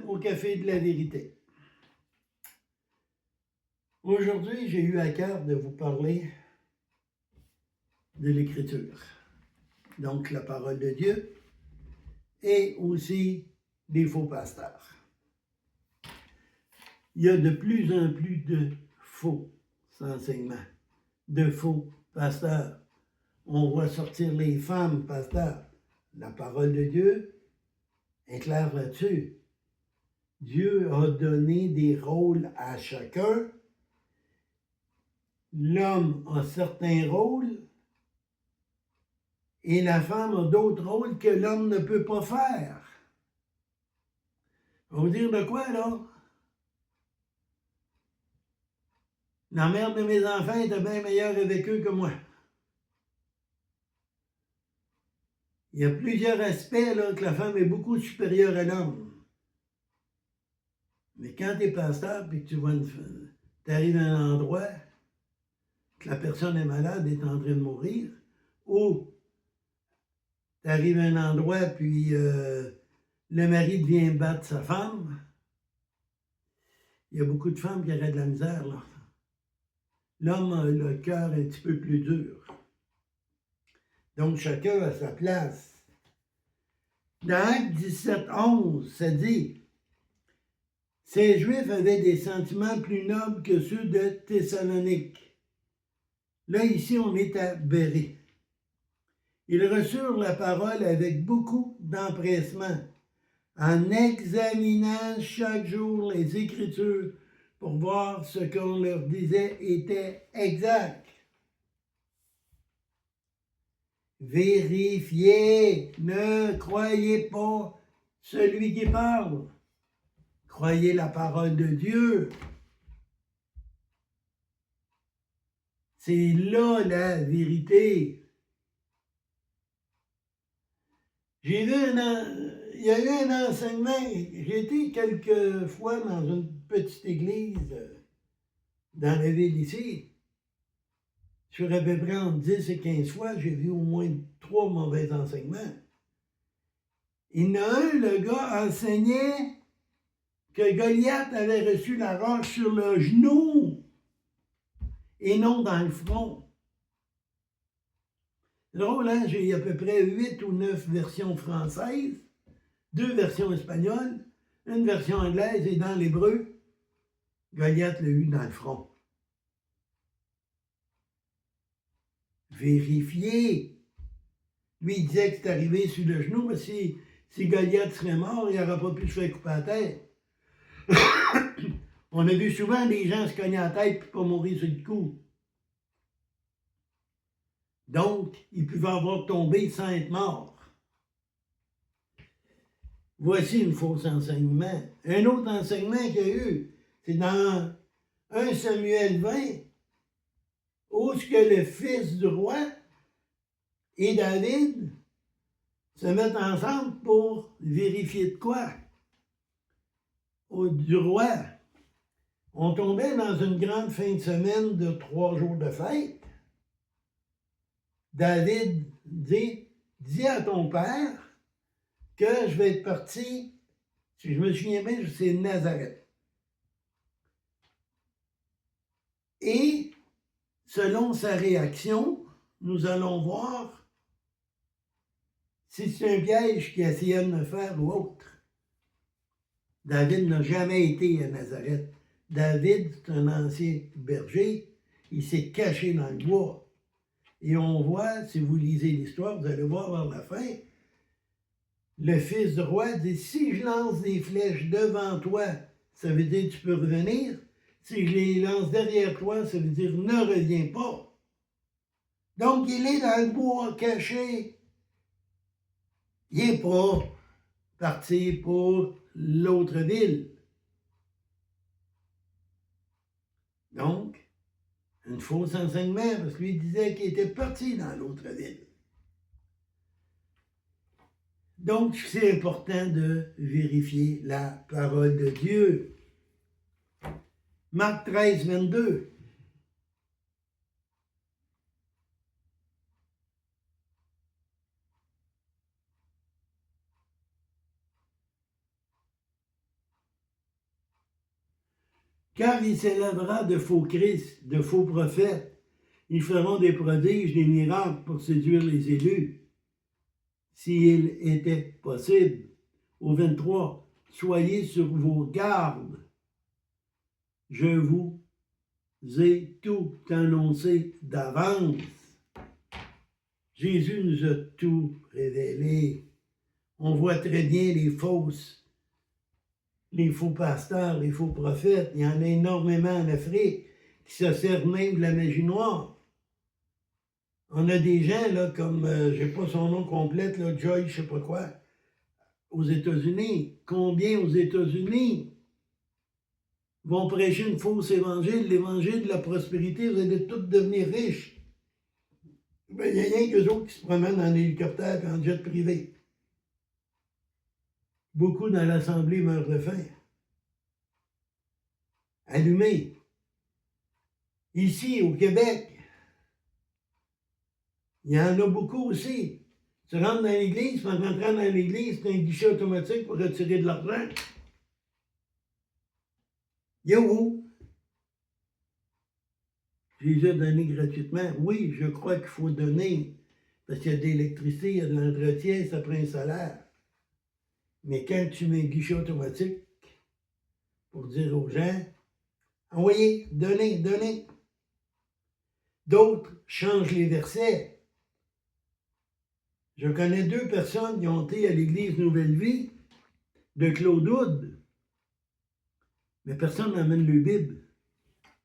au Café de la Vérité. Aujourd'hui, j'ai eu à cœur de vous parler de l'Écriture, donc la parole de Dieu, et aussi des faux pasteurs. Il y a de plus en plus de faux enseignements, de faux pasteurs. On voit sortir les femmes pasteurs. La parole de Dieu est claire là-dessus. Dieu a donné des rôles à chacun. L'homme a certains rôles et la femme a d'autres rôles que l'homme ne peut pas faire. On va vous dire de quoi, là? La mère de mes enfants était bien meilleure avec eux que moi. Il y a plusieurs aspects là, que la femme est beaucoup supérieure à l'homme. Mais quand tu es pasteur et que tu arrives à un endroit, que la personne est malade et est en train de mourir, ou tu arrives à un endroit puis le mari vient battre sa femme, il y a beaucoup de femmes qui auraient de la misère, là. L'homme a le cœur un petit peu plus dur. Donc, chacun a sa place. Dans Actes 17:11, ça dit « Ces Juifs avaient des sentiments plus nobles que ceux de Thessalonique. » Là, ici, on est à Bérée. Ils reçurent la parole avec beaucoup d'empressement, en examinant chaque jour les Écritures pour voir ce qu'on leur disait était exact. Vérifiez, ne croyez pas celui qui parle. Croyez la parole de Dieu. C'est là la vérité. Il y a eu un enseignement, j'ai été quelques fois dans une petite église dans la ville ici. Sur à peu près entre 10 et 15 fois, j'ai vu au moins 3 mauvais enseignements. Il y en a un, le gars enseignait que Goliath avait reçu la roche sur le genou et non dans le front. Drôle, hein? J'ai à peu près 8 ou 9 versions françaises, 2 versions espagnoles, une version anglaise et dans l'hébreu, Goliath l'a eu dans le front. Vérifiez. Lui, il disait que c'est arrivé sur le genou, mais si Goliath serait mort, il n'aurait pas pu se faire couper la tête. On a vu souvent des gens se cogner la tête et pas mourir sur le coup. Donc, il pouvait avoir tombé sans être mort. Voici une fausse enseignement. Un autre enseignement qu'il y a eu, c'est dans 1 Samuel 20, où ce que le fils du roi et David se mettent ensemble pour vérifier de quoi? Du roi. On tombait dans une grande fin de semaine de 3 jours de fête. David dit, dis à ton père que je vais être parti, si je me souviens bien, c'est Nazareth. Et selon sa réaction, nous allons voir si c'est un piège qu'il essayait de me faire ou autre. David n'a jamais été à Nazareth. David, c'est un ancien berger, il s'est caché dans le bois. Et on voit, si vous lisez l'histoire, vous allez voir vers la fin, le fils du roi dit, si je lance des flèches devant toi, ça veut dire que tu peux revenir. Si je les lance derrière toi, ça veut dire ne reviens pas. Donc, il est dans le bois caché. Il n'est pas parti pour l'autre ville. Donc, un faux enseignement, parce que lui disait qu'il était parti dans l'autre ville. Donc, c'est important de vérifier la parole de Dieu. Marc 13, 22. Car il s'élèvera de faux Christ, de faux prophètes. Ils feront des prodiges, des miracles pour séduire les élus. S'il était possible. Au 23, soyez sur vos gardes. Je vous ai tout annoncé d'avance. Jésus nous a tout révélé. On voit très bien les faux pasteurs, les faux prophètes. Il y en a énormément en Afrique qui se servent même de la magie noire. On a des gens, là, comme, je n'ai pas son nom complet, là, Joy, je ne sais pas quoi, aux États-Unis. Combien aux États-Unis vont prêcher une fausse évangile, l'évangile de la prospérité, vous allez tous devenir riches. Ben, il y a rien qu'eux autres qui se promènent en hélicoptère et en jet privé. Beaucoup dans l'Assemblée meurent de faim. Allumés. Ici, au Québec, il y en a beaucoup aussi. Tu rentres dans l'église, en rentrant dans l'église, c'est un guichet automatique pour retirer de l'argent. Yo! Jésus a donné gratuitement. Oui, je crois qu'il faut donner, parce qu'il y a de l'électricité, il y a de l'entretien, ça prend un salaire. Mais quand tu mets un guichet automatique pour dire aux gens, envoyez, donnez, donnez. D'autres changent les versets. Je connais 2 personnes qui ont été à l'église Nouvelle Vie de Claude Hood, mais personne n'amène le Bible.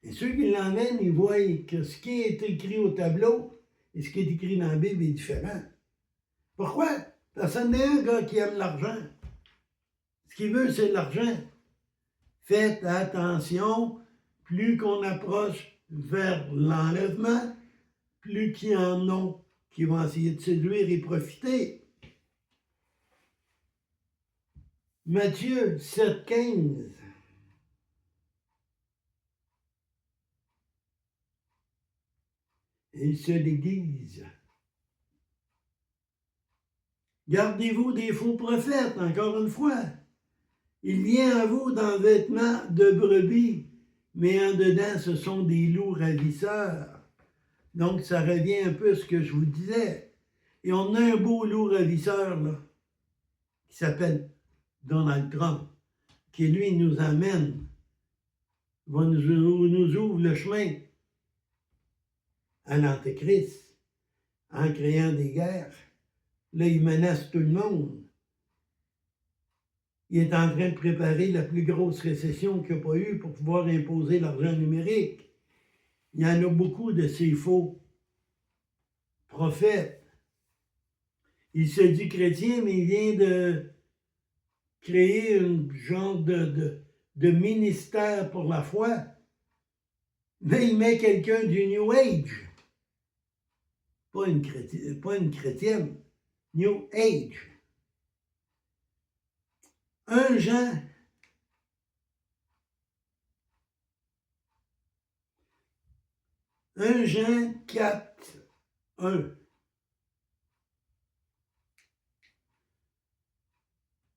Et ceux qui l'emmènent, ils voient que ce qui est écrit au tableau et ce qui est écrit dans la Bible est différent. Pourquoi? Parce qu'il y a un gars qui aime l'argent. Ce qu'il veut, c'est l'argent. Faites attention, plus qu'on approche vers l'enlèvement, plus qu'il y en a qui vont essayer de séduire et profiter. Matthieu 7,15. Il se déguise. Gardez-vous des faux prophètes, encore une fois. Il vient à vous dans vêtements de brebis, mais en dedans, ce sont des loups ravisseurs. Donc, ça revient un peu à ce que je vous disais. Et on a un beau loup ravisseur, là, qui s'appelle Donald Trump, qui, lui, nous amène, nous ouvre le chemin à l'Antéchrist, en créant des guerres. Là, il menace tout le monde. Il est en train de préparer la plus grosse récession qu'il n'y a pas eu pour pouvoir imposer l'argent numérique. Il y en a beaucoup de ces faux prophètes. Il se dit chrétien, mais il vient de créer un genre de ministère pour la foi. Mais il met quelqu'un du New Age. Pas une chrétienne. New Age. 1 Jean 4, 1.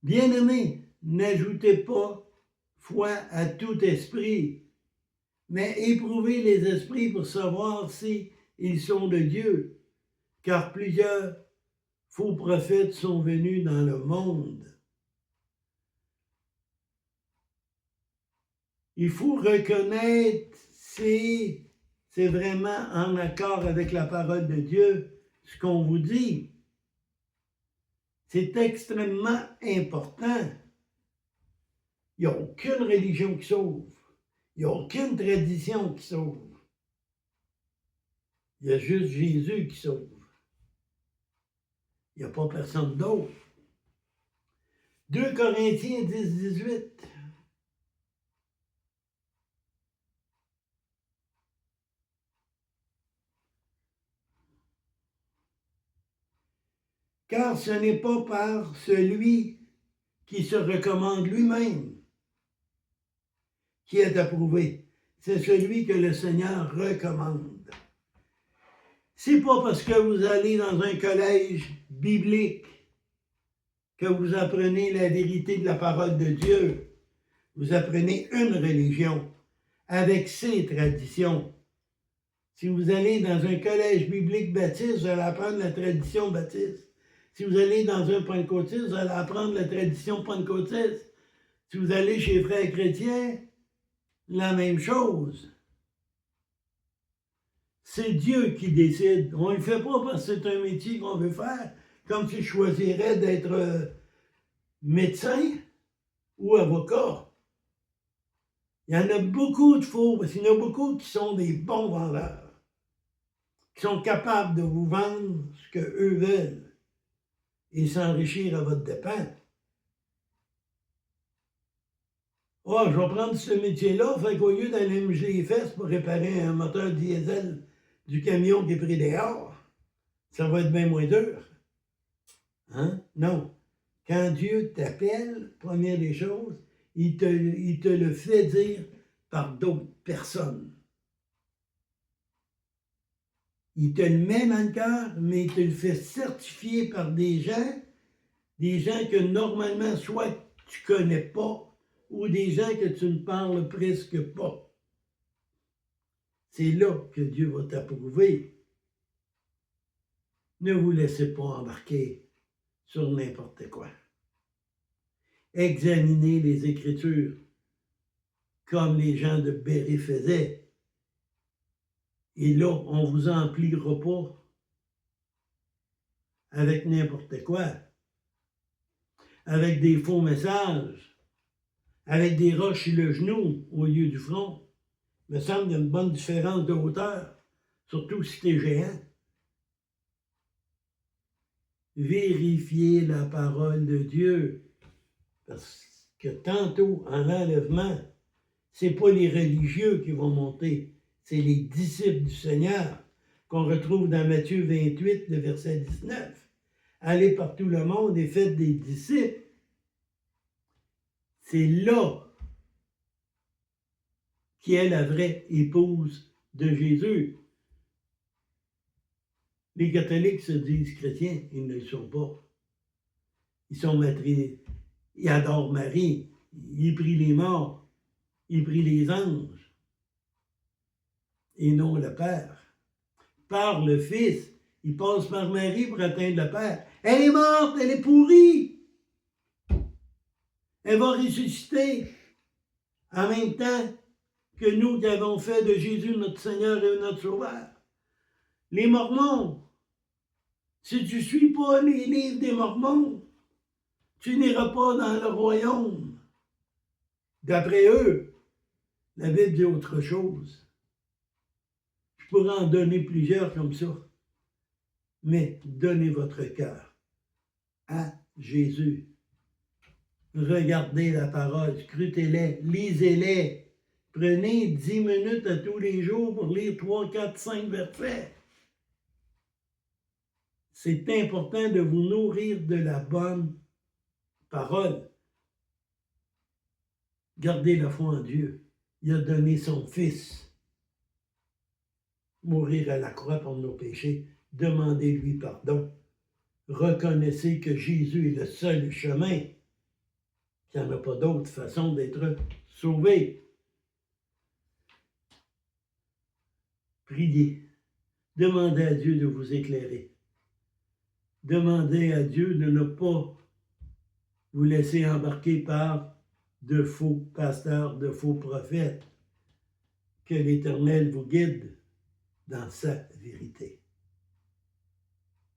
Bien-aimés, n'ajoutez pas foi à tout esprit, mais éprouvez les esprits pour savoir si ils sont de Dieu, car plusieurs faux prophètes sont venus dans le monde. Il faut reconnaître si c'est vraiment en accord avec la parole de Dieu, ce qu'on vous dit. C'est extrêmement important. Il n'y a aucune religion qui sauve. Il n'y a aucune tradition qui sauve. Il y a juste Jésus qui sauve. Il n'y a pas personne d'autre. 2 Corinthiens 10, 18. Car ce n'est pas par celui qui se recommande lui-même qui est approuvé. C'est celui que le Seigneur recommande. C'est pas parce que vous allez dans un collège biblique que vous apprenez la vérité de la parole de Dieu. Vous apprenez une religion. avec ses traditions. Si vous allez dans un collège biblique baptiste, vous allez apprendre la tradition baptiste. Si vous allez dans un pentecôtiste, vous allez apprendre la tradition pentecôtiste. Si vous allez chez les frères chrétiens, la même chose. C'est Dieu qui décide. On ne le fait pas parce que c'est un métier qu'on veut faire, comme si je choisirais d'être médecin ou avocat. Il y en a beaucoup de faux, parce qu'il y en a beaucoup qui sont des bons vendeurs, qui sont capables de vous vendre ce qu'eux veulent et s'enrichir à votre dépens. Oh, je vais prendre ce métier-là, fait qu'au lieu d'aller me geler les fesses pour réparer un moteur diesel du camion qui est pris dehors, ça va être bien moins dur. Hein? Non. Quand Dieu t'appelle, première des choses, il te le fait dire par d'autres personnes. Il te le met dans le cœur, mais il te le fait certifier par des gens que normalement, soit tu ne connais pas, ou des gens que tu ne parles presque pas. C'est là que Dieu va t'approuver. Ne vous laissez pas embarquer sur n'importe quoi. Examinez les Écritures comme les gens de Béret faisaient. Et là, on ne vous emplira pas avec n'importe quoi, avec des faux messages, avec des roches sur le genou au lieu du front. Il me semble qu'il y a une bonne différence de hauteur, surtout si tu es géant. Vérifiez la parole de Dieu, parce que tantôt, en enlèvement, ce n'est pas les religieux qui vont monter, c'est les disciples du Seigneur qu'on retrouve dans Matthieu 28, le verset 19. Allez par tout le monde et faites des disciples. C'est là qui est la vraie épouse de Jésus. Les catholiques se disent chrétiens, ils ne le sont pas. Ils sont matriés, ils adorent Marie, ils prient les morts, ils prient les anges, et non le Père. Par le Fils, ils passent par Marie pour atteindre le Père. Elle est morte, elle est pourrie. Elle va ressusciter en même temps que nous qui avons fait de Jésus notre Seigneur et notre Sauveur. Les Mormons, si tu ne suis pas les livres des Mormons, tu n'iras pas dans le royaume. D'après eux, la Bible dit autre chose. Je pourrais en donner plusieurs comme ça. Mais donnez votre cœur à Jésus. Regardez la parole, scrutez-les, lisez-les. Prenez 10 minutes à tous les jours pour lire 3, 4, 5 versets. C'est important de vous nourrir de la bonne parole. Gardez la foi en Dieu. Il a donné son Fils mourir à la croix pour nos péchés. Demandez-lui pardon. Reconnaissez que Jésus est le seul chemin, qu'il n'y en a pas d'autre façon d'être sauvé. Priez. Demandez à Dieu de vous éclairer. Demandez à Dieu de ne pas vous laisser embarquer par de faux pasteurs, de faux prophètes. Que l'Éternel vous guide dans sa vérité.